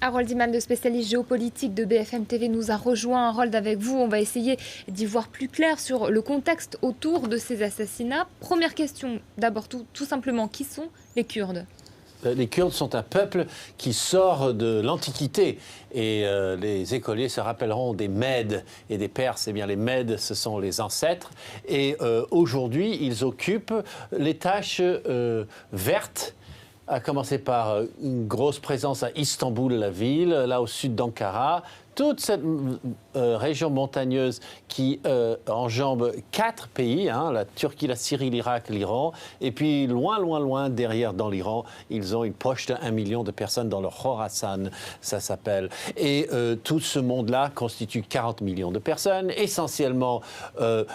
Harold Iman, le spécialiste géopolitique de BFM TV, nous a rejoint. Harold, avec vous, on va essayer d'y voir plus clair sur le contexte autour de ces assassinats. Première question, d'abord tout simplement, qui sont les Kurdes ? Les Kurdes sont un peuple qui sort de l'Antiquité et les écoliers se rappelleront des Mèdes et des Perses. Eh bien, les Mèdes, ce sont les ancêtres et aujourd'hui, ils occupent les tâches vertes, à commencer par une grosse présence à Istanbul, la ville, là au sud d'Ankara. Toute cette région montagneuse qui enjambe 4 pays, hein, la Turquie, la Syrie, l'Irak, l'Iran. Et puis loin, loin, loin derrière dans l'Iran, ils ont une poche de 1 million de personnes dans leur Khorasan, ça s'appelle. Et tout ce monde-là constitue 40 millions de personnes, essentiellement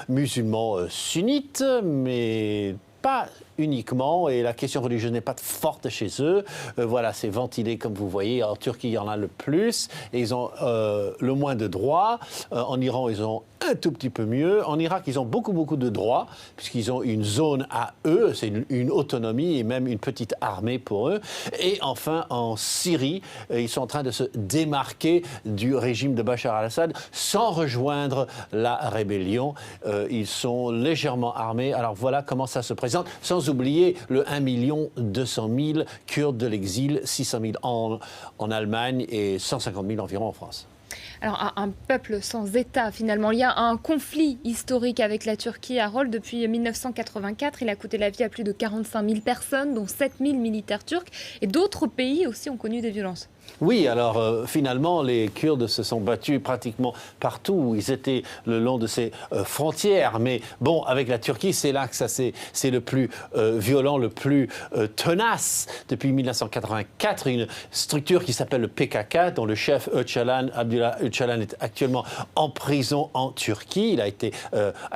musulmans sunnites, mais pas uniquement, et la question religieuse n'est pas forte chez eux. Voilà, c'est ventilé comme vous voyez. En Turquie, il y en a le plus, et ils ont le moins de droits. En Iran, ils ont un tout petit peu mieux. En Irak, ils ont beaucoup, beaucoup de droits, puisqu'ils ont une zone à eux, c'est une autonomie et même une petite armée pour eux. Et enfin, en Syrie, ils sont en train de se démarquer du régime de Bachar al-Assad sans rejoindre la rébellion. Ils sont légèrement armés. Alors voilà comment ça se présente, sans oublier le 1 200 000 Kurdes de l'exil, 600 000 en Allemagne et 150 000 environ en France. Alors, un peuple sans État, finalement. Il y a un conflit historique avec la Turquie, Harold. Depuis 1984, il a coûté la vie à plus de 45 000 personnes, dont 7 000 militaires turcs. Et d'autres pays aussi ont connu des violences. Oui, alors finalement, les Kurdes se sont battus pratiquement partout où ils étaient le long de ces frontières. Mais bon, avec la Turquie, c'est là que c'est le plus violent, le plus tenace. Depuis 1984, une structure qui s'appelle le PKK, dont le chef Öcalan, Abdullah Öcalan, est actuellement en prison en Turquie. Il a été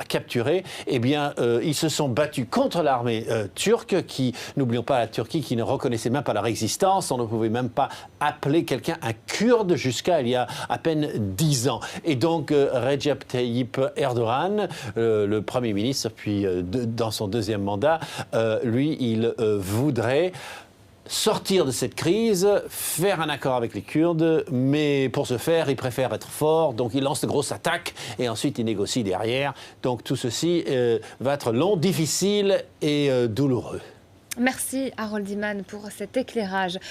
capturé. Eh bien, ils se sont battus contre l'armée turque qui, n'oublions pas la Turquie, qui ne reconnaissait même pas leur existence. On ne pouvait même pas appeler quelqu'un un Kurde jusqu'à il y a à peine 10 ans. Et donc Recep Tayyip Erdogan, le Premier ministre, puis dans son deuxième mandat, lui, il voudrait sortir de cette crise, faire un accord avec les Kurdes, mais pour ce faire, il préfère être fort, donc il lance de grosses attaques et ensuite il négocie derrière. Donc tout ceci va être long, difficile et douloureux. Merci Harold Iman pour cet éclairage.